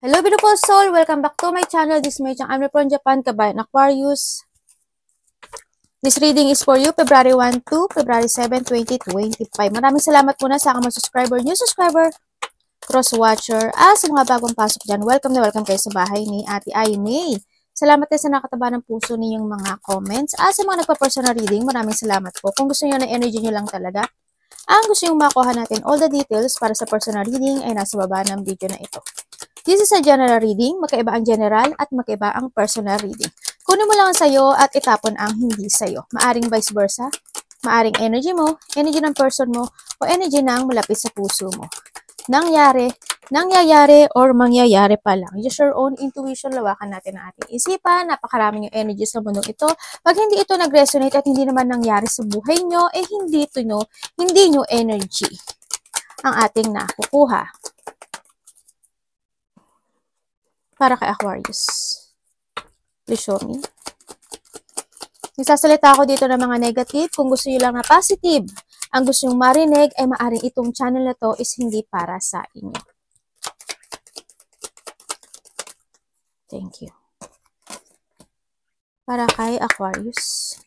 Hello beautiful soul, welcome back to my channel. This is my channel. I'm from Japan, Kabayan Aquarius. This reading is for you, February 1 to February 7, 2025. Maraming salamat muna sa aking mga subscriber, new subscriber, cross-watcher, sa mga bagong pasok dyan. Welcome na welcome kayo sa bahay ni Ate Aimee. Salamat din sa nakataba ng puso ninyong mga comments. Sa mga nagpa-personal reading, maraming salamat po. Kung gusto niyo na energy nyo lang talaga, ang gusto nyo makuha natin, all the details para sa personal reading ay nasa baba ng video na ito. This is a general reading, magkaiba ang general at magkaiba ang personal reading. Kunin mo lang ang sayo at itapon ang hindi sayo. Maaring vice versa, maaring energy mo, energy ng person mo, o energy ng malapit sa puso mo. Nangyayari or mangyayari pa lang. Use your own intuition, lawakan natin ang ating isipan, napakaraming yung energy sa mundong ito. Pag hindi ito nag-resonate at hindi naman nangyari sa buhay nyo, hindi nyo energy ang ating nakukuha. Para kay Aquarius. Please show me. Nagsasalita ako dito ng mga negative. Kung gusto nyo lang na positive, ang gusto nyo marinig ay maaring itong channel na to is hindi para sa inyo. Thank you. Para kay Aquarius.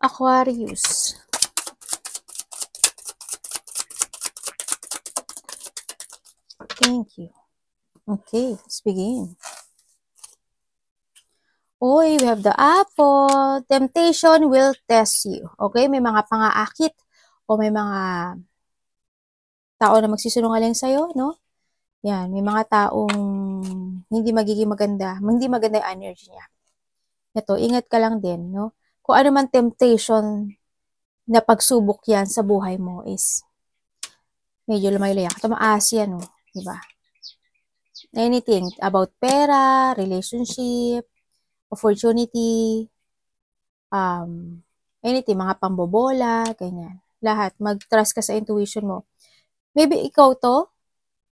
Aquarius. Thank you. Okay, let's begin. We have the apple. Temptation will test you. Okay, may mga pangaakit o may mga tao na magsisinungaling sa'yo, no? Yan, may mga taong hindi magiging maganda, hindi maganda yung energy niya. Ito, ingat ka lang din, no? Kung ano man temptation na pagsubok yan sa buhay mo is medyo lumayo-layo. Tumaas yan, no? Diba? Anything about pera, relationship, opportunity, anything, mga pambobola, ganyan. Lahat, mag-trust ka sa intuition mo. Maybe ikaw to,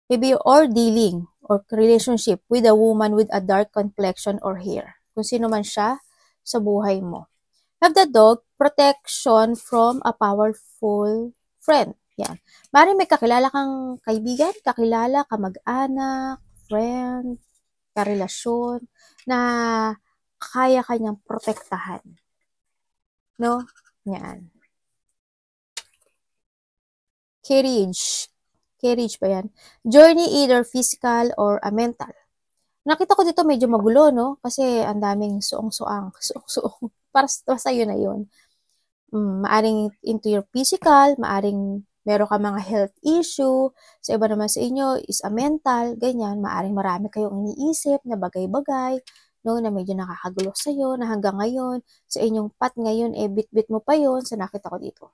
maybe you're dealing or relationship with a woman with a dark complexion or hair. Kung sino man siya sa buhay mo. Have the dog, protection from a powerful friend. Yan. Maring may kakilala kang kaibigan, kakilala, kamag-anak, friend, karelasyon, na kaya kanyang protektahan. No? Yan. Carriage ba yan? Journey either physical or a mental. Nakita ko dito medyo magulo, no? Kasi ang daming suong-suang. Para sa'yo na yun. Maaring into your physical, maaring meron ka mga health issue, sa iba naman sa inyo is a mental, ganyan, maaring marami kayong iniisip na bagay-bagay, no, na medyo nakakagulo sa'yo, na hanggang ngayon, sa inyong path ngayon, bit-bit mo pa yun, sa nakita ko dito.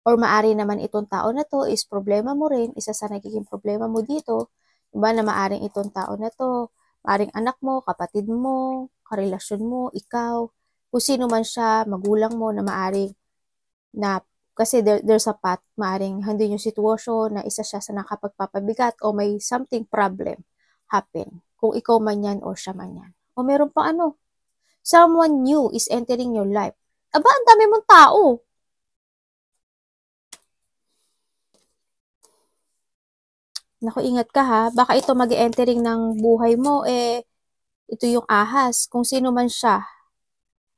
Or maari naman itong tao na to is problema mo rin, isa sa nagiging problema mo dito, diba, na maaring itong tao na to, maaring anak mo, kapatid mo, karelasyon mo, ikaw, kung sino man siya, magulang mo na maaring na kasi there's a path, maaring handun yung sitwasyon na isa siya sa nakapagpapabigat o may something problem happen. Kung ikaw man yan o siya man yan. O meron pa someone new is entering your life. Aba, ang dami mong tao. Naku, ingat ka ha. Baka ito mag-entering ng buhay mo, ito yung ahas. Kung sino man siya.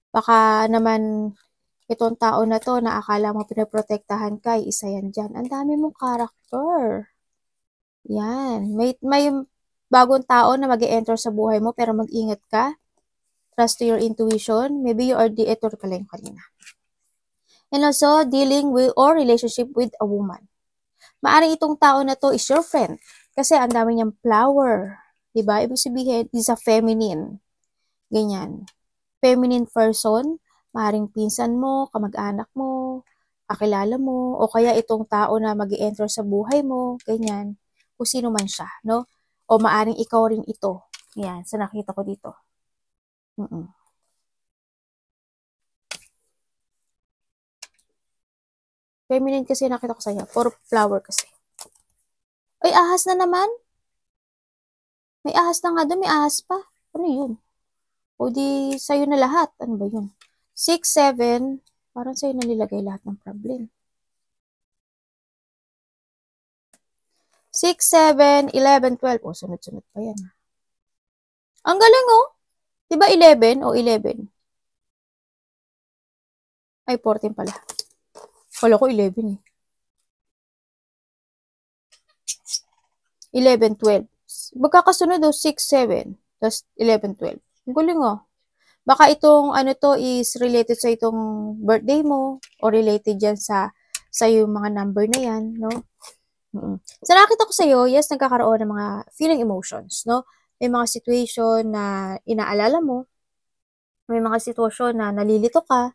Baka naman itong tao na to na akala mo pinaprotektahan ka, isa yan dyan. Ang dami mong character. Yan. May bagong tao na mag-e-enter sa buhay mo pero mag-ingat ka. Trust to your intuition. Maybe you are ito pala yung kanina. And also, dealing with or relationship with a woman. Maaring itong tao na to is your friend. Kasi ang dami niyang flower. Diba? Ibig sabihin, is a feminine. Ganyan. Feminine person. Maaring pinsan mo, kamag-anak mo, kakilala mo, o kaya itong tao na mag-i-enter sa buhay mo, ganyan, kung sino man siya, no? O maaring ikaw rin ito. Yan, sa nakita ko dito. Feminine kasi nakita ko sa iyo, for flower kasi. Ay, ahas na naman? May ahas na nga doon, may ahas pa. Ano yun? O di, sa'yo na lahat. Ano ba yun? 6, 7, Parang sa'yo nalilagay lahat ng problem. 6, 7, 11, 12. Oh, sunod-sunod pa yan. Ang galing, oh. Diba 11 o 11? Ay, 14 pala. Kala ko 11 eh. 11, 12. Magkakasunod o 6, 7. Tapos 11, 12. Ang galing, oh. Baka itong ano to is related sa itong birthday mo o related dyan sa yung mga number na yan, no? So, nakita ko sa'yo, yes, nagkakaroon ng mga feeling emotions, no? May mga situation na inaalala mo, may mga sitwasyon na nalilito ka,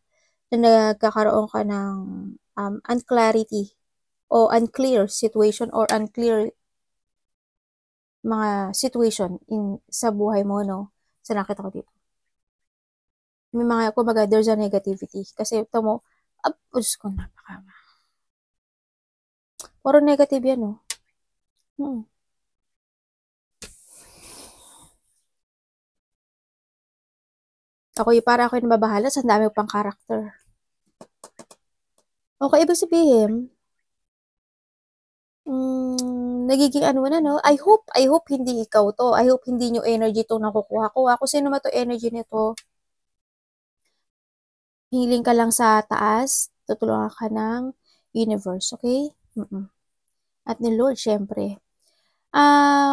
na nagkakaroon ka ng unclarity o unclear situation or unclear mga situation sa buhay mo, no? So, nakita ko dito. May mga, kumbaga, there's a negativity. Kasi ito mo, Diyos ko, puro negative yan, no? Para ako yung nababahala sa dami pang character. Okay, ibig sabihin, nagiging ano na, no? I hope hindi ikaw to. I hope hindi nyo energy to nakukuha ko. Kung sino man to energy nito, healing ka lang sa taas, tutulungan ka ng universe, okay? At ni Lord, syempre.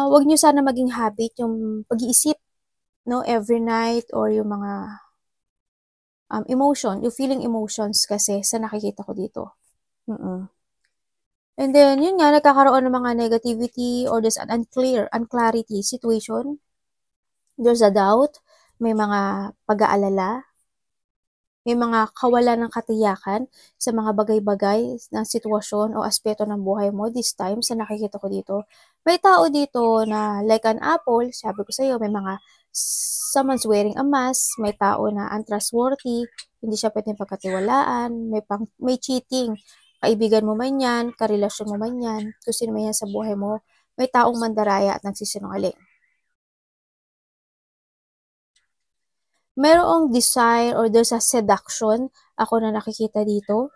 Wag nyo sana maging habit yung pag-iisip, no? Every night or yung mga emotion, yung feeling emotions kasi sa nakikita ko dito. And then, yun nga, nagkakaroon ng mga negativity or there's an unclarity situation. There's a doubt, may mga pag-aalala, may mga kawalan ng katiyakan sa mga bagay-bagay ng sitwasyon o aspeto ng buhay mo this time sa nakikita ko dito. May tao dito na like an apple, sabi ko sa'yo, may mga someone's wearing a mask, may tao na untrustworthy, hindi siya pwedeng pagkatiwalaan, may cheating, kaibigan mo man yan, karelasyon mo man yan, kung sino man yan sa buhay mo, may taong mandaraya at nagsisinungaling. Merong desire or there's a seduction ako na nakikita dito.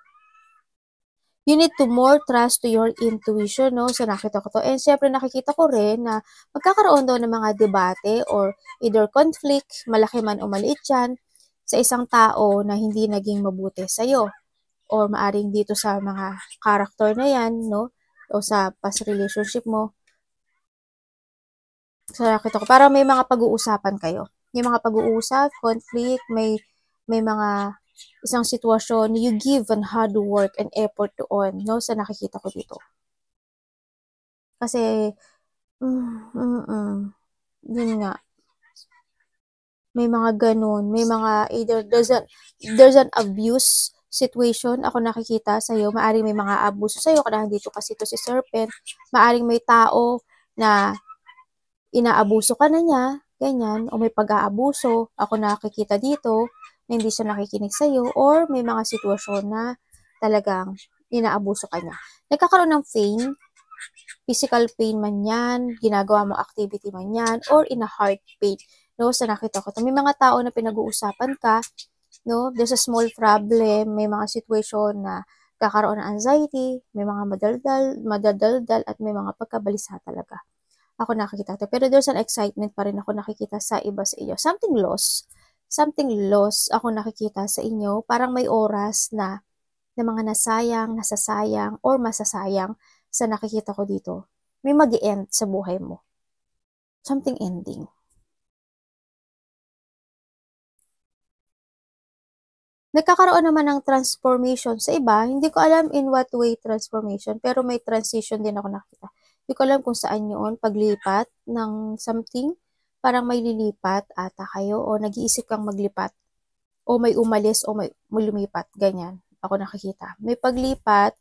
You need to more trust to your intuition, no? So, nakita ko to. And syempre, nakikita ko rin na magkakaroon daw ng mga debate or either conflict, malaki man o maliit yan, sa isang tao na hindi naging mabuti sa'yo. Or maaring dito sa mga character na yan, no? O sa past relationship mo. So, nakita ko. Parang may mga pag-uusapan kayo. May mga pag-uusap, conflict, may mga isang sitwasyon, you give an hard work and effort doon, no? Sa nakikita ko dito. Kasi, yun nga. May mga ganun, may mga either there's an abuse situation ako nakikita sa'yo, maaring may mga abuso sa'yo, kaya dito kasi to si Serpent, maaring may tao na inaabuso ka na niya, ganyan, o may pag-aabuso, ako nakikita dito, na hindi siya nakikinig sa'yo, or may mga sitwasyon na talagang inaabuso ka niya. Nagkakaroon ng pain, physical pain man yan, ginagawa mo activity man yan, or in a heart pain. No, sa nakita ko. May mga tao na pinag-uusapan ka, no, there's a small problem, may mga situation na kakaroon ng anxiety, may mga madadaldal, at may mga pagkabalisa talaga. Ako nakikita ito. Pero there's an excitement pa rin ako nakikita sa iba sa inyo. Something lost ako nakikita sa inyo. Parang may oras na mga nasasayang, or masasayang sa nakikita ko dito. May mag-i-end sa buhay mo. Something ending. Nagkakaroon naman ng transformation sa iba. Hindi ko alam in what way transformation, pero may transition din ako nakita. Hindi ko alam kung saan yun, paglipat ng something, parang may lilipat ata kayo, o nag-iisip kang maglipat, o may umalis, o may lumipat, ganyan. Ako nakikita. May paglipat,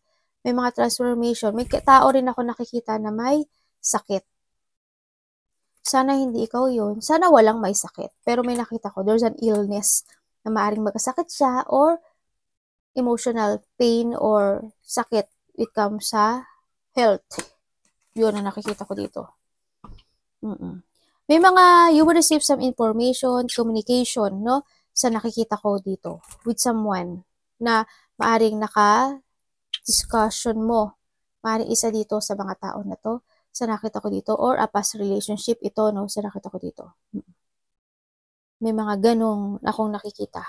may mga transformation, may tao rin ako nakikita na may sakit. Sana hindi ikaw yun. Sana walang may sakit. Pero may nakita ko, there's an illness na maaring magkasakit siya, or emotional pain or sakit it comes sa health. Yun ang nakikita ko dito. May mga, you will receive some information, communication, no? Sa nakikita ko dito with someone na maaring discussion mo. Maaring isa dito sa mga tao na to, sa nakita ko dito, or a past relationship ito, no, sa nakita ko dito. May mga ganong akong nakikita.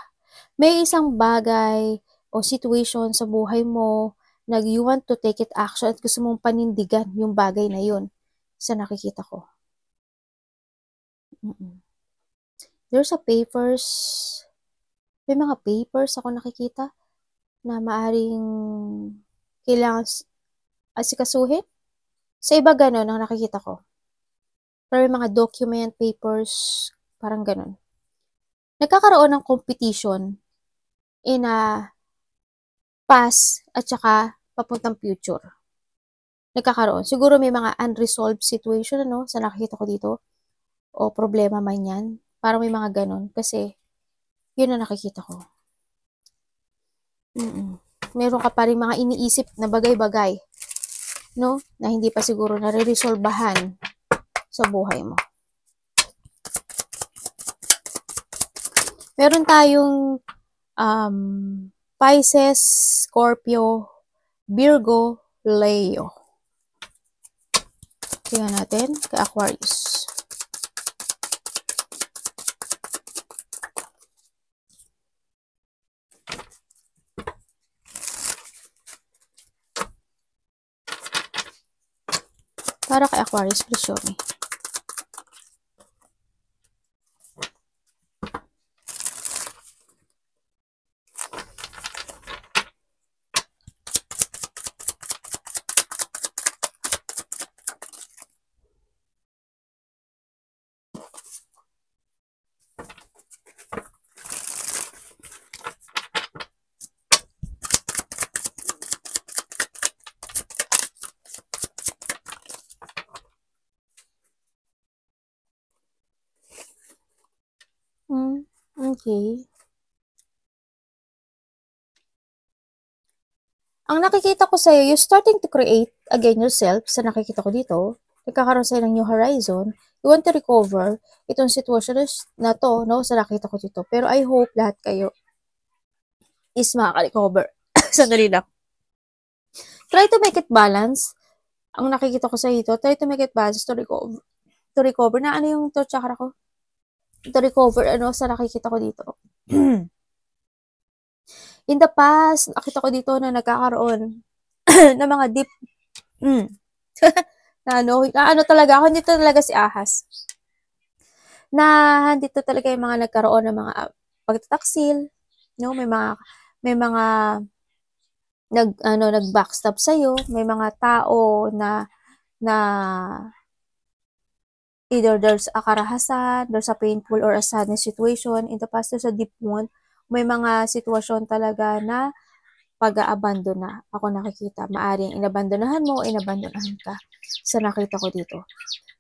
May isang bagay o situation sa buhay mo na you want to take it action at gusto mong panindigan yung bagay na yun sa nakikita ko. There's a papers, may mga papers ako nakikita na maaring kailangan asikasuhin. Sa iba ganon ang nakikita ko. Pero may mga document, papers, parang ganon. Nagkakaroon ng competition in a past at saka papuntang future. Nagkakaroon. Siguro may mga unresolved situation, ano, sa nakikita ko dito. O problema man yan. Parang may mga ganon. Kasi, yun ang nakikita ko. Meron ka pa rin mga iniisip na bagay-bagay, no? Na hindi pa siguro nare-resolbahan sa buhay mo. Meron tayong Pisces, Scorpio, Virgo, Leo. Tingnan natin kay Aquarius. Para kay Aquarius, presyo me. Okay. Ang nakikita ko sa'yo, you're starting to create again yourself sa nakikita ko dito. Nagkakaroon sa'yo ng new horizon. You want to recover itong situation na to, no, sa nakita ko dito. Pero I hope lahat kayo is makaka-recover. Sandali lang. Try to make it balance. Ang nakikita ko sa'yo dito, try to make it balance to recover. To recover. Na ano yung third chakra ko? To recover, ano, sa nakikita ko dito. In the past, nakita ko dito na nagkakaroon ng mga deep, na ano talaga, ako dito talaga si Ahas. Na dito talaga yung mga nagkaroon ng mga pagtataksil, no? May mga nag-backstab sa'yo, may mga tao na either there's a karahasan, there's a painful or a sadness situation. In the past, there's a deep wound. May mga sitwasyon talaga na pag-aabandon na ako nakikita. Maaring inabandonahan mo o inabandonahan ka sa nakita ko dito.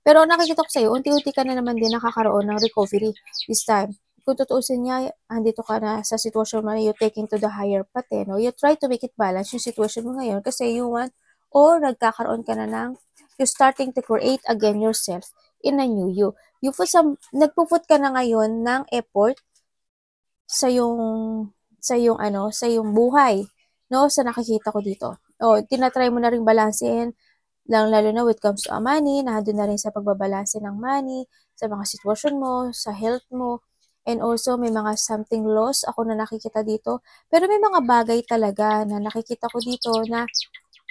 Pero nakikita ko sa'yo, unti-unti ka na naman din nakakaroon ng recovery this time. Kung tutuusin niya, andito ka na sa sitwasyon mo na you're taking to the higher path, no? You try to make it balance yung situation mo ngayon kasi you want or nagkakaroon ka na ng you're starting to create again yourself in a new you. Nagpuput ka na ngayon ng effort sa yung buhay, no, sa nakikita ko dito. O, tinatry mo na ring balansehin, lalo na when it comes to money, nandun na rin sa pagbabalanse ng money, sa mga sitwasyon mo, sa health mo, and also may mga something loss ako na nakikita dito. Pero may mga bagay talaga na nakikita ko dito na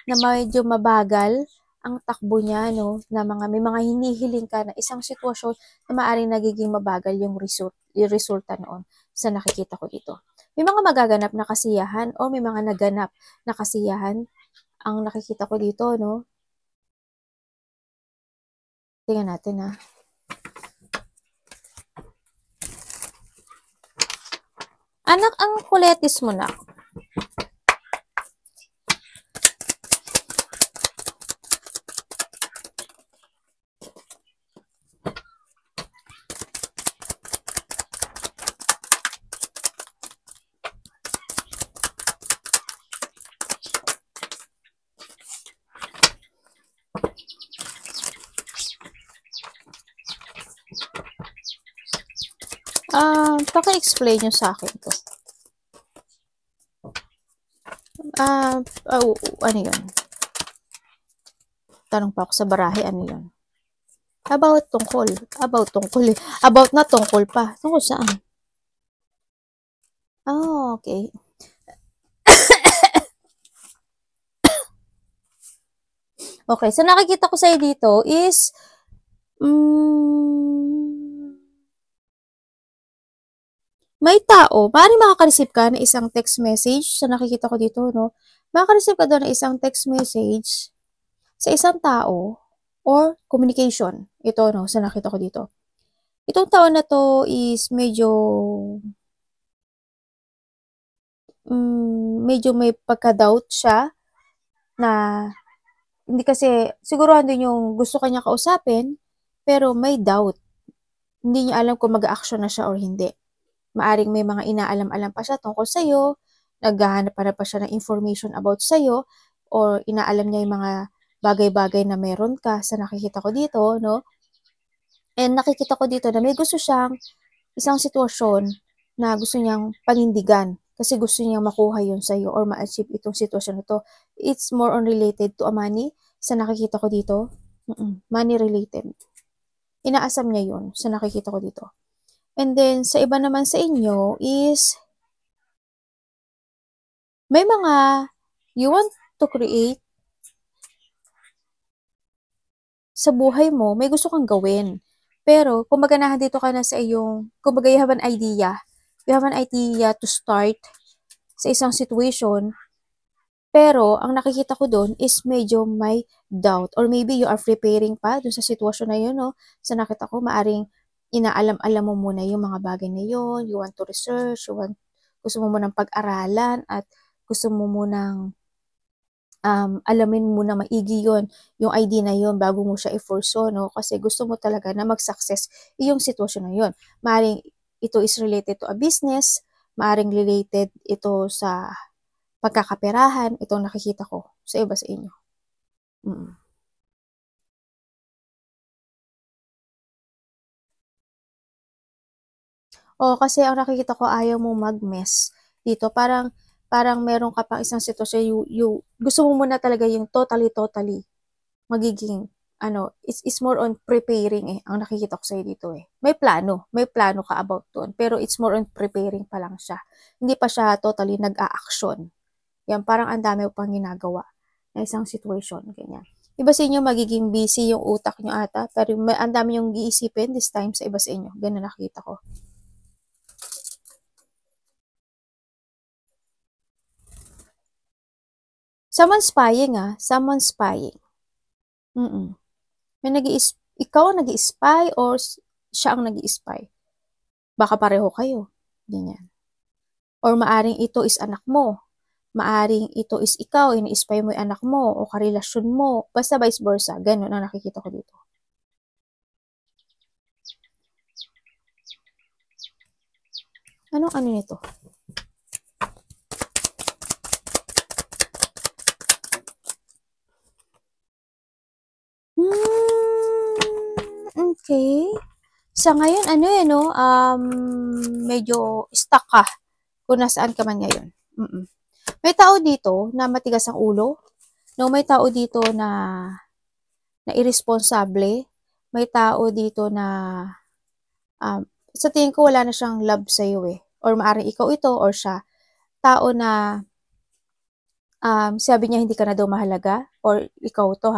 medyo mabagal ang takbo niya, no, na may mga hinihiling ka na isang sitwasyon na maaaring nagiging mabagal yung resulta noon sa nakikita ko dito. May mga magaganap na kasiyahan o may mga naganap na kasiyahan ang nakikita ko dito, no? Tingnan natin, ha. Anak, ang kuletis mo na. Paki-explain nyo sa akin to. Ano yun? Tanong pa ako sa barahe, ano yun? About tungkol. About tungkol eh. About na tungkol pa. Tungkol saan? Oh, okay. Okay, so nakikita ko sa'yo dito is, may tao, maaaring makaka-receive ka ng isang text message sa nakikita ko dito, no? Makaka-receive ka doon ng isang text message sa isang tao or communication. Ito, no, sa nakita ko dito. Itong tao na to is medyo may pagka-doubt siya na hindi kasi, siguro andun yung gusto kanya kausapin, pero may doubt. Hindi niya alam kung mag-a-action na siya or hindi. Maaring may mga inaalam-alam pa siya tungkol sa'yo, naghahanap pa siya ng information about sa'yo, or inaalam niya yung mga bagay-bagay na meron ka sa nakikita ko dito, no? And nakikita ko dito na may gusto siyang isang sitwasyon na gusto niyang panindigan kasi gusto niyang makuha yun sa'yo or ma-achieve itong sitwasyon na to. It's more on related to a money sa nakikita ko dito. Money related. Inaasam niya yun sa nakikita ko dito. And then, sa iba naman sa inyo is, may mga you want to create sa buhay mo, may gusto kang gawin. Pero, kung maganahan dito ka na sa iyong, kung you have an idea to start sa isang situation, pero, ang nakikita ko doon is medyo may doubt. Or maybe you are preparing pa doon sa sitwasyon na yun, no? Sa nakita ko, maaring inaalam-alam mo muna yung mga bagay na yun, you want to research, gusto mo munang pag-aralan, at gusto mo munang alamin mo na maigi yun, yung ID na yun, bago mo siya i-forso, no? Kasi gusto mo talaga na mag-success yung sitwasyon na yun. Maaring ito is related to a business, maaring related ito sa pagkakaperahan, itong nakikita ko sa iba sa inyo. O, kasi ang nakikita ko ayaw mo mag-mess dito. Parang meron ka pang isang sitwasyon, gusto mo muna talaga yung totally magiging, it's more on preparing eh, ang nakikita ko sa'yo dito eh. May plano ka about doon, pero it's more on preparing pa lang siya. Hindi pa siya totally nag-a-action. Yan, parang ang dami pang ginagawa na isang situation, ganyan. Iba sa inyo, magiging busy yung utak nyo ata, pero ang dami yung iisipin this time sa iba sa inyo. Ganun nakita ko. Someone spying someone spying. May ikaw ang nag-i-spy or siya ang nag-i-spy. Baka pareho kayo. Ganyan. Or maaring ito is anak mo. Maaring ito is ikaw, ini-spy mo yung anak mo o karelasyon mo. Basta vice versa. Ganun ang nakikita ko dito. Anong ano nito? Okay. Sa ngayon, medyo stuck ka kung nasaan ka man ngayon. May tao dito na matigas ang ulo. No, may tao dito na irresponsable. May tao dito na sa tingin ko wala na siyang love sa iyo eh. Or maaring ikaw ito or siya. Tao na sabi niya hindi ka na daw mahalaga or ikaw to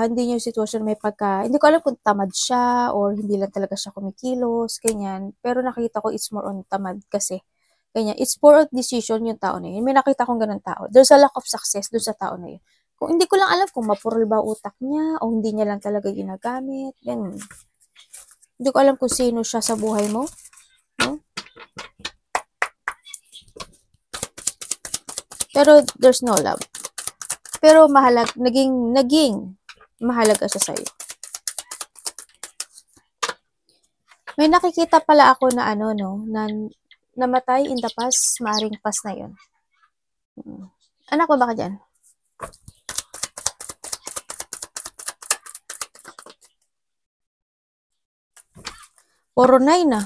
hindi niya yung sitwasyon hindi ko alam kung tamad siya or hindi lang talaga siya kumikilos, ganyan. Pero nakita ko it's more on tamad kasi. Ganyan. It's more of decision yung tao na yun. May nakita kong ganun tao. There's a lack of success dun sa tao na yun. Kung hindi ko lang alam kung mapurol ba utak niya o hindi niya lang talaga ginagamit. Ganun. Hindi ko alam kung sino siya sa buhay mo. No? Pero there's no love. Pero naging mahalaga siya sa'yo. May nakikita pala ako na na namatay in the past, maaring past na yun. Anak ba ka dyan? Puro 9 na.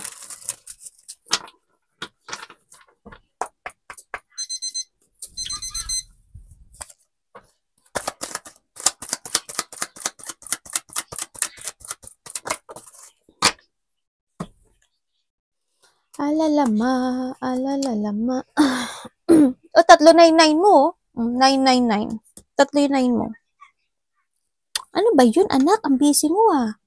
Alalama. O, 399 mo. 999. 399 mo. Ano ba yun, anak? Ang busy mo ah.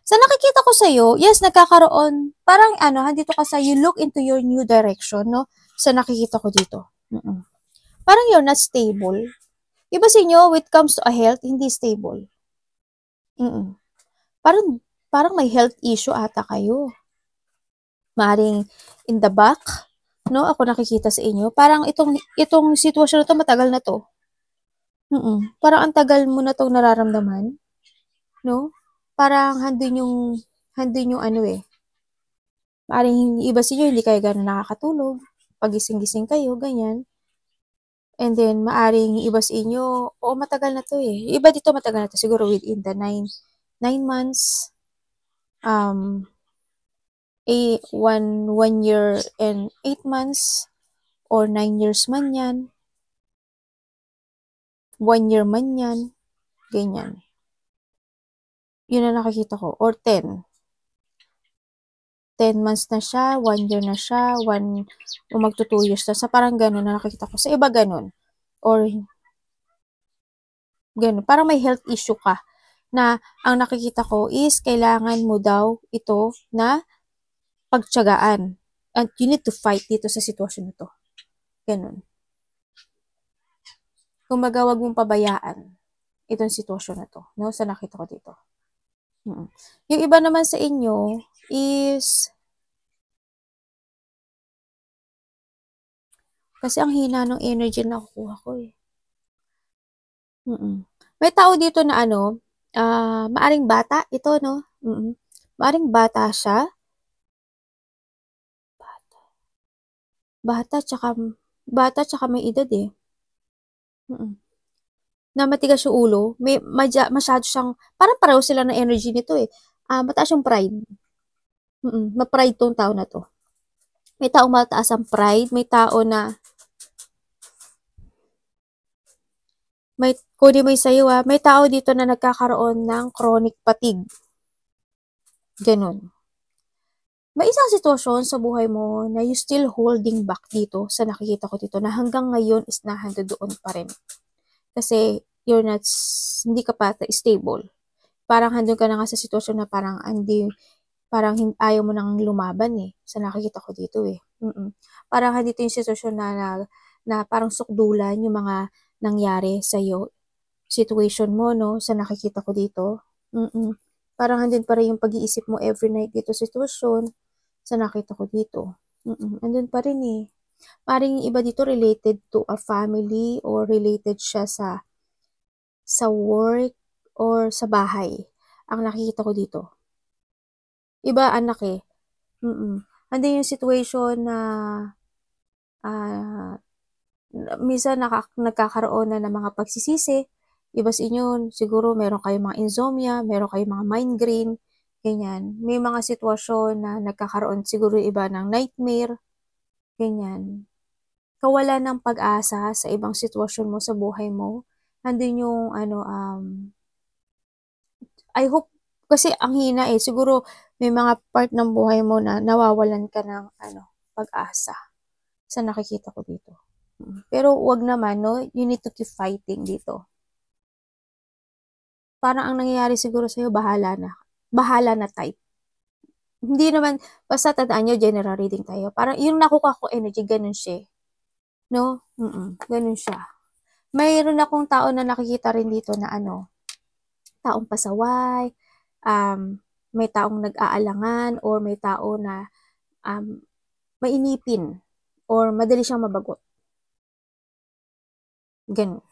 Sa nakikita ko sa'yo, yes, nagkakaroon, parang dito ka sa you look into your new direction, no? Sa nakikita ko dito. Parang you're not stable. Iba sa inyo, when it comes to a health, hindi stable. Parang may health issue ata kayo. Maring in the back, no? Ako nakikita sa inyo. Parang itong sitwasyon na to, matagal na to. Parang ang tagal mo na tong nararamdaman, no? Parang handun yung Maring iba sa inyo, hindi kayo gano'n nakakatulog. Pagising-gising kayo, ganyan. And then, maaring iba sa inyo, matagal na to eh. Iba dito matagal na to, siguro within the 9 months, 1 year and 8 months, or 9 years man yan, 1 year man yan, ganyan. Yun ang nakikita ko. Or 10 months na siya, 1 year na siya, magto 2 years na. Sa parang gano'n na nakikita ko. Sa iba gano'n. Or gano'n. Parang may health issue ka na ang nakikita ko is kailangan mo daw ito na pagtiyagaan. And you need to fight dito sa sitwasyon na to. Gano'n. Kumbaga, wag mong pabayaan itong sitwasyon na to, no? Sa nakita ko dito. Yung iba naman sa inyo is kasi ang hina ng energy na nakukuha ko eh. May tao dito na maaring bata ito, no? Maaring bata siya. Bata tsaka may edad eh. Na matigas yung ulo, masyado siyang, parang pareho sila ng energy nito eh. Mataas yung pride. Ma-pride tong tao na to. May tao mataas ang pride, may tao na kunin mo yung sayo may tao dito na nagkakaroon ng chronic fatigue. Ganun. May isang sitwasyon sa buhay mo na you still holding back dito sa nakikita ko dito na hanggang ngayon is nahando doon pa rin. Kasi hindi ka pa stable. Parang handun ka na nga sa sitwasyon na parang ayaw mo nang lumaban eh. Sa nakikita ko dito eh. Parang dito yung sitwasyon na parang sukdulan yung mga nangyari sa'yo. Situation mo, no? Sa nakikita ko dito. Parang handun pa rin yung pag-iisip mo every night dito sitwasyon. Sa nakita ko dito. Andun pa rin eh. Parang yung iba dito related to a family or related siya sa work or sa bahay. Ang nakikita ko dito. Iba anak eh. Andun yung situation na minsan nagkakaroon na ng mga pagsisisi. Iba sa inyo, siguro meron kayong mga insomnia, meron kayong mga migraine, ganyan. May mga sitwasyon na nagkakaroon siguro iba ng nightmare, ganyan. Kawalan ng pag-asa sa ibang sitwasyon mo sa buhay mo. Nandun yung I hope, kasi ang hina eh, siguro may mga part ng buhay mo na nawawalan ka ng pag-asa sa nakikita ko dito. Pero wag naman, no? You need to keep fighting dito. Parang ang nangyayari siguro sa'yo, bahala na type. Hindi naman, basta tandaan nyo, general reading tayo. Parang yung nakuha ko energy, ganun siya. No? Ganun siya. Mayroon akong tao na nakikita rin dito na taong pasaway, may taong nag-aalangan, or may tao na mainipin, or madali siyang mabagot. Ganun.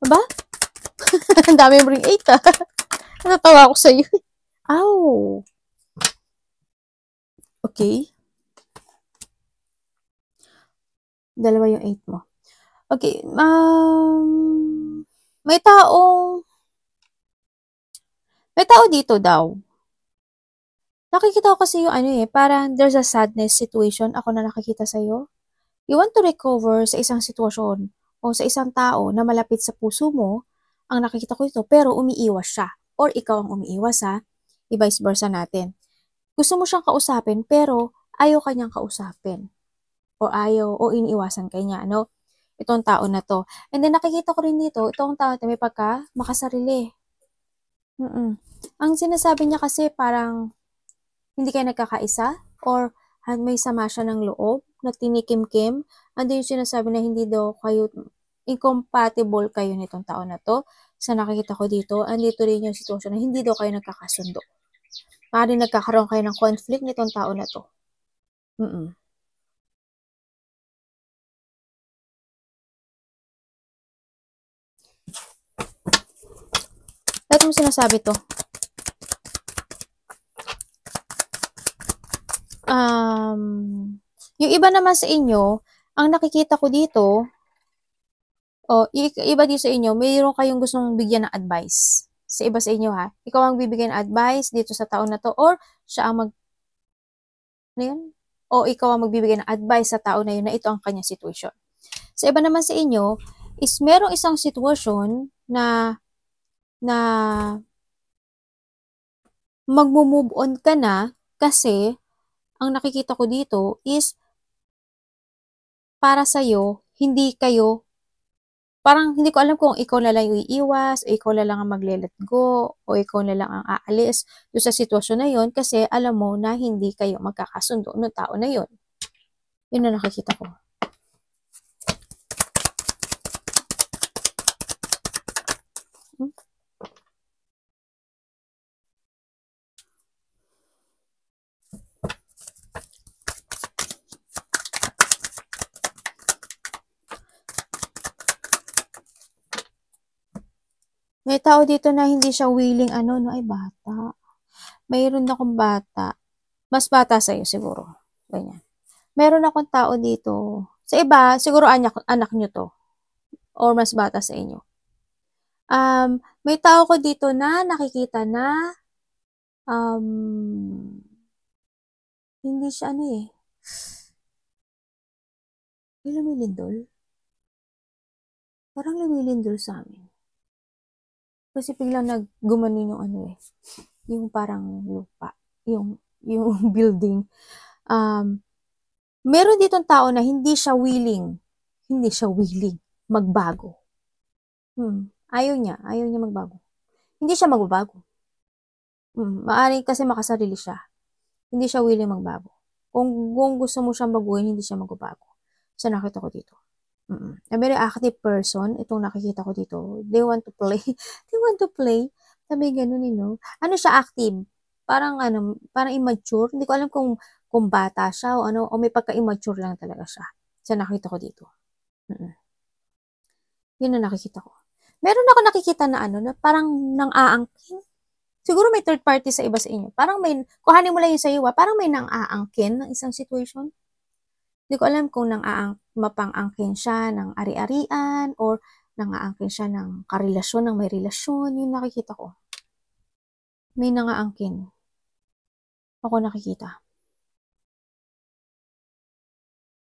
Aba? Ang dami mo ring 8 ah. Natatawa ako sa'yo. Ow! Okay. Dalawa yung 8 mo. Okay. May tao dito daw Nakikita ko kasi yung ano parang there's a sadness situation ako na nakikita sa'yo. You want to recover sa isang sitwasyon o sa isang tao na malapit sa puso mo, ang nakikita ko ito, pero umiiwas siya. Or ikaw ang umiiwas ha, i-vice versa natin. Gusto mo siyang kausapin, pero ayaw kanyang kausapin. O ayaw, o iniiwasan kanya, no? Itong tao na to. And then nakikita ko rin dito, itong tao na may pagka makasarili. Ang sinasabi niya kasi parang hindi kayo nagkakaisa or may sama siya ng loob na tinikim-kim. Ando yung sinasabi na hindi daw kayo, incompatible kayo nitong tao na to. Sa nakikita ko dito, andito rin yung sitwasyon na hindi daw kayo nagkakasundo. Maaaring nagkakaroon kayo ng conflict nitong tao na to. Bakit mo sinasabi to? Yung iba naman sa inyo, ang nakikita ko dito, iba dito sa inyo, mayroon kayong gustong bigyan ng advice. Sa iba sa inyo ha, ikaw ang bibigyan ng advice dito sa tao na to, or siya ang o ikaw ang magbibigay ng advice sa tao na yun na ito ang kanyang situation. Sa iba naman sa inyo, is merong isang sitwasyon na magmo-move on ka na kasi ang nakikita ko dito is para sa'yo, hindi kayo, parang hindi ko alam kung ikaw na lang yung iiwas, o ikaw na lang ang magle-let go, o ikaw na lang ang aalis doon sa sitwasyon na yun kasi alam mo na hindi kayo magkakasundo ng tao na yun. Yun na nakikita ko. May tao dito na hindi siya willing ay bata. Mayroon akong bata. Mas bata sa'yo siguro. Ganyan. Meron akong tao dito. Sa iba, siguro anak nyo to. Or mas bata sa inyo. May tao ko dito na nakikita na hindi siya may lumilindol. Parang lumilindol sa amin. Kasi biglang naggumanon yung yung parang lupa, yung building. Meron ditong tao na hindi siya willing magbago. Ayaw niya magbago. Hindi siya magbabago. Maaaring kasi makasarili siya. Hindi siya willing magbago. Kung gusto mo siyang baguhin, hindi siya magbabago. So nakita ko dito. A very active person, itong nakikita ko dito. They want to play. Sabi ganun Ano siya active? Parang parang immature. Hindi ko alam kung bata siya o may pagka-immature lang talaga siya. So nakita ko dito. Yun na nakikita ko. Meron ako nakikita na na parang nang-aangkin. Siguro may third party sa iba sa inyo. Parang may, kuhanin mo lang yung sa iyo, parang may nang-aangkin ng isang situation. Hindi ko alam kung mapang-angkin siya ng ari-arian or nang-aangkin siya ng karelasyon, ng may relasyon. Yun nakikita ko. May nang-aangkin. Ako nakikita.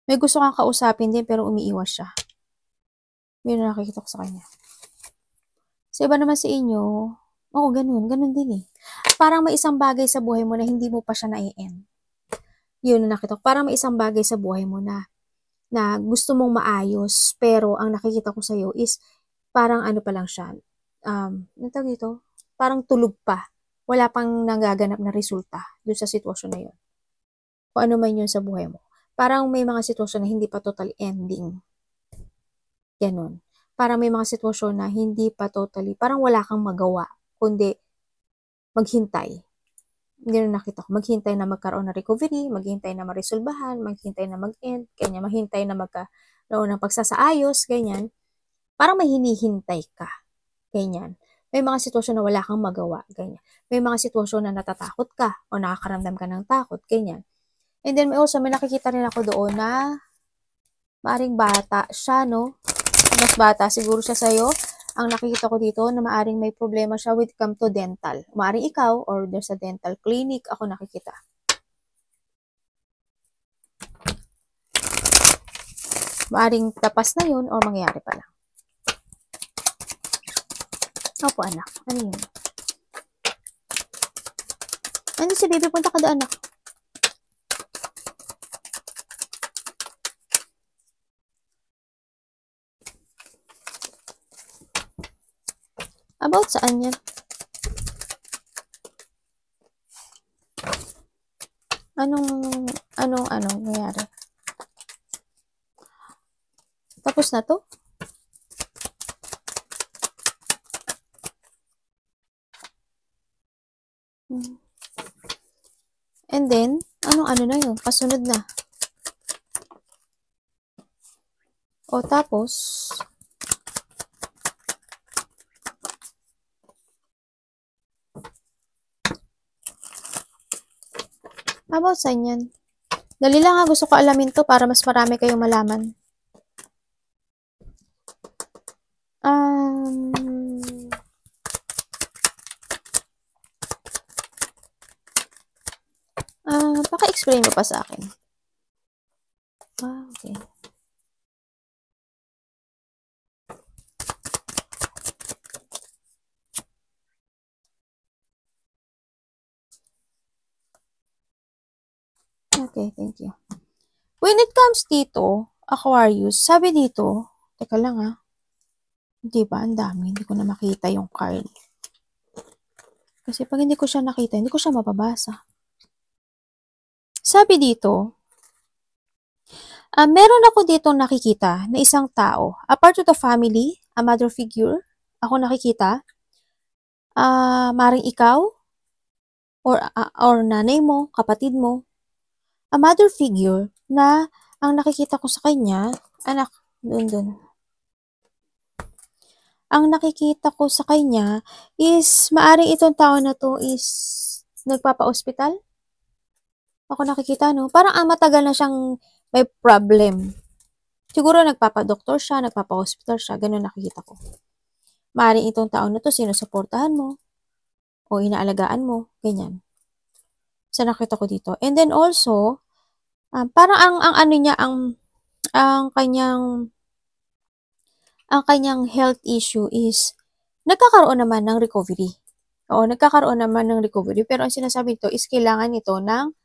May gusto kang kausapin din pero umiiwas siya. Yun nakikita ko sa kanya. Sa iba naman sa inyo, ganun din Parang may isang bagay sa buhay mo na hindi mo pa siya na-end. Yun na nakita ko. Parang may isang bagay sa buhay mo na gusto mong maayos, pero ang nakikita ko sa'yo is parang pa lang siya. Dito? Parang tulog pa. Wala pang nagaganap na resulta doon sa sitwasyon na yun. Kung ano man yun sa buhay mo. Parang may mga sitwasyon na hindi pa total ending. Ganon. Parang may mga sitwasyon na hindi pa totally, parang wala kang magawa, kundi maghintay. Hindi na nakita ko. Maghintay na magkaroon ng recovery, maghintay na maresolbahan, maghintay na mag-end, kanya maghintay na magkaroon ng pagsasaayos, ganyan. Parang may hinihintay ka. Ganyan. May mga sitwasyon na wala kang magawa, ganyan. May mga sitwasyon na natatakot ka o nakakaramdam ka ng takot, ganyan. And then may nakikita rin ako doon na maaring bata siya, no? Mas bata siguro siya sa'yo. ang nakikita ko dito na maaring may problema siya with come to dental. Maaring ikaw or there's a dental clinic, ako nakikita. Maaring tapas na yun or mangyayari pa lang. Opo, anak. Ano yun? Ano si baby? Punta ka doon, anak. About saan yan? Anong nangyari? Tapos na to? And then, ano na yun? Kasunod na. O tapos, about saan yan? Dali lang ha, gusto ko alamin to para mas marami kayong malaman. Paki-explain mo pa sa akin. Okay. Okay, thank you. When it comes dito, Aquarius, sabi dito, teka lang ha. Diba, ang dami. Hindi ko na makita yung card. Kasi pag hindi ko siya nakita, hindi ko siya mababasa. Sabi dito, meron ako ditong nakikita na isang tao. A part of the family, a mother figure, ako nakikita. Maring ikaw, or nanay mo, kapatid mo. A mother figure na ang nakikita ko sa kanya, anak, dun. Ang nakikita ko sa kanya is, maaring itong tao na to is nagpapa-hospital. Ako nakikita, no? Parang matagal na siyang may problem. Siguro nagpapa-doktor siya, nagpapa-hospital siya, ganun nakikita ko. Maaring itong tao na to, sinusuportahan mo, o inaalagaan mo, ganyan. Sa nakita ko dito. And then also, parang ang ano niya, ang kanyang health issue is, nagkakaroon naman ng recovery. Oo, nagkakaroon naman ng recovery. Pero ang sinasabi nito is, kailangan nito ng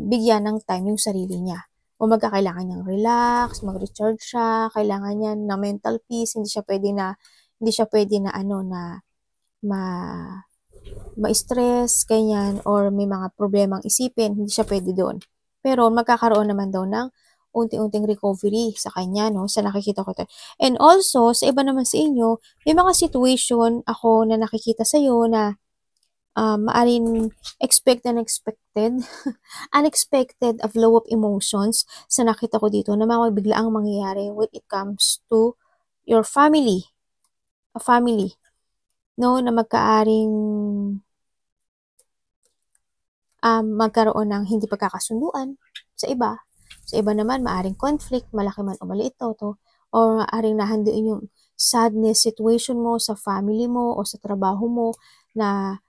bigyan ng time yung sarili niya. O magkakailangan niyang relax, mag-recharge siya, kailangan niya ng mental peace, hindi siya pwede na ma-stress, ganyan, or may mga problemang isipin, hindi siya pwede doon. Pero magkakaroon naman daw ng unti-unting recovery sa kanya, no? Sa nakikita ko to. And also, sa iba naman sa inyo, may mga situation ako na nakikita sa'yo na maaring unexpected of flow of emotions sa nakita ko dito na mga biglaang mangyayari when it comes to your family. A family. No, na magkaroon ng hindi pagkakasunduan sa iba. Sa iba naman, maaring conflict, malaki man o maliit to, or maaring nahanduin yung sadness situation mo sa family mo o sa trabaho mo na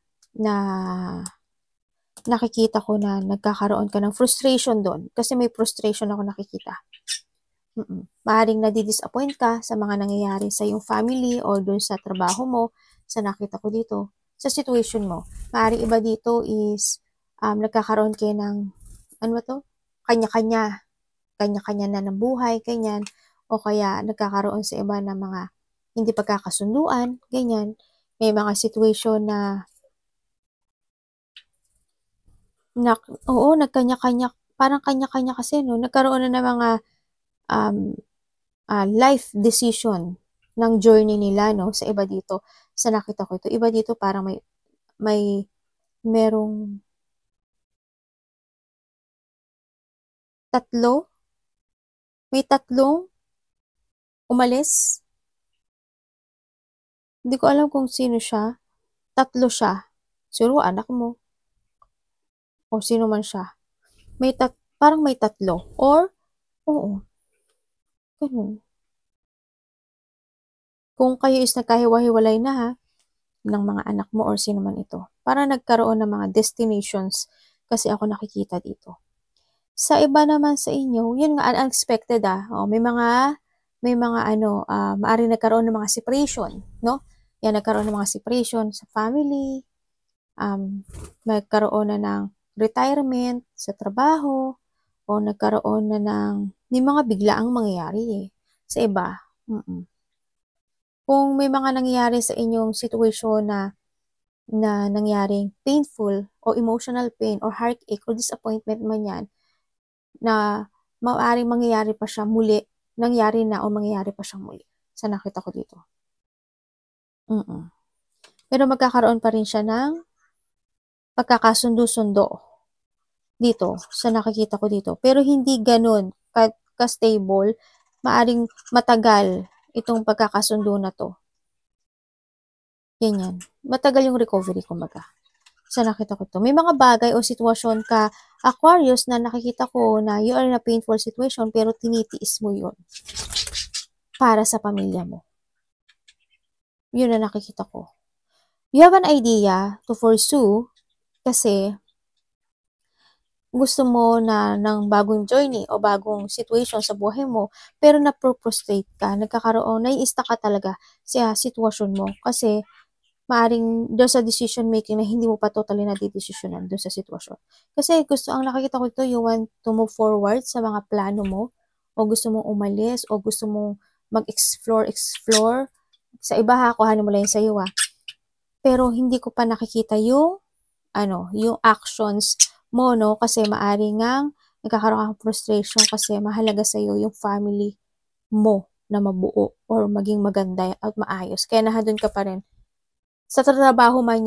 nakikita ko na nagkakaroon ka ng frustration doon. Kasi may frustration ako nakikita. Maaring nadi-disappoint ka sa mga nangyayari sa iyong family or doon sa trabaho mo, sa nakita ko dito, sa situation mo. Maaring iba dito is nagkakaroon kayo ng, kanya-kanya na ng buhay, ganyan, o kaya nagkakaroon sa iba ng mga hindi pagkakasunduan, ganyan. May mga situation na nagkanya-kanya, parang kanya-kanya kasi, no? Nagkaroon na ng mga life decision ng journey nila, no? Sa iba dito, sa nakita ko ito, iba dito parang merong may tatlong umalis. Hindi ko alam kung sino siya. Tatlo siya. Siguro anak mo. O sino man siya. Parang may tatlo. Or, oo. Ganun. Kung kayo is nagkahiwa-hiwalay na ha, ng mga anak mo or sino man ito, para nagkaroon ng mga destinations kasi ako nakikita dito. Sa iba naman sa inyo, yun nga unexpected may mga maaaring nagkaroon ng mga separation, no? Yan, nagkaroon ng mga separation sa family, nagkaroon na ng retirement sa trabaho, o nagkaroon na may mga biglaang mangyayari sa iba. Kung may mga nangyayari sa inyong sitwasyon na nangyaring painful o emotional pain or heartache or disappointment man yan, na maaaring mangyayari pa siya muli, nangyari na o mangyayari pa siyang muli. Sa nakita ko dito. Pero magkakaroon pa rin siya ng pagkakasundo-sundo dito, sa nakikita ko dito. Pero hindi ganun ka-stable, maaring matagal itong pagkakasundo na to. Ganyan. Matagal yung recovery, kumbaga. Sa nakita ko to. May mga bagay o sitwasyon ka, Aquarius, na nakikita ko na you are in a painful situation pero tinitiis mo yun para sa pamilya mo. Yun na nakikita ko. You have an idea to pursue kasi gusto mo na ng bagong journey o bagong situation sa buhay mo, pero na-frustrate ka, nai-stuck ka talaga sa sitwasyon mo kasi maaring there's a decision making na hindi mo pa totally nadidesisyonan doon sa sitwasyon. Kasi ang nakikita ko ito, you want to move forward sa mga plano mo, o gusto mong umalis, o gusto mong mag-explore. Sa iba ha, kuhanin mo lang yung sa'yo ha. Pero hindi ko pa nakikita yung actions mo, no? Kasi maaring ngang nagkakaroon kang frustration kasi mahalaga sa'yo yung family mo na mabuo or maging maganda at maayos. Kaya nandun ka pa rin sa trabaho man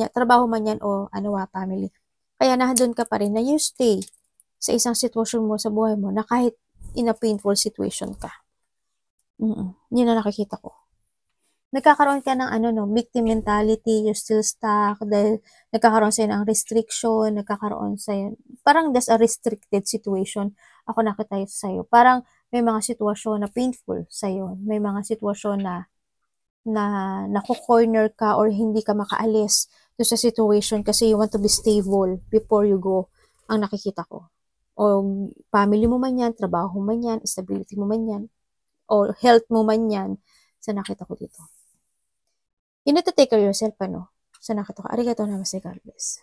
yan o family. Kaya nandun ka pa rin na you stay sa isang sitwasyon mo sa buhay mo na kahit in a painful situation ka. Yun na nakikita ko. Nagkakaroon ka ng victim mentality, you're still stuck dahil nagkakaroon sa'yo ng restriction, nagkakaroon sa'yo, parang there's a restricted situation. Ako nakita sa'yo. Parang may mga sitwasyon na painful sa'yo. May mga sitwasyon na nako-corner ka or hindi ka makaalis doon sa situation kasi you want to be stable before you go, ang nakikita ko. O family mo man yan, trabaho mo man yan, stability mo man yan, o health mo man yan, sa nakita ko dito. You need to take care of yourself, sa nakita ko. Arigatou namaste, God bless.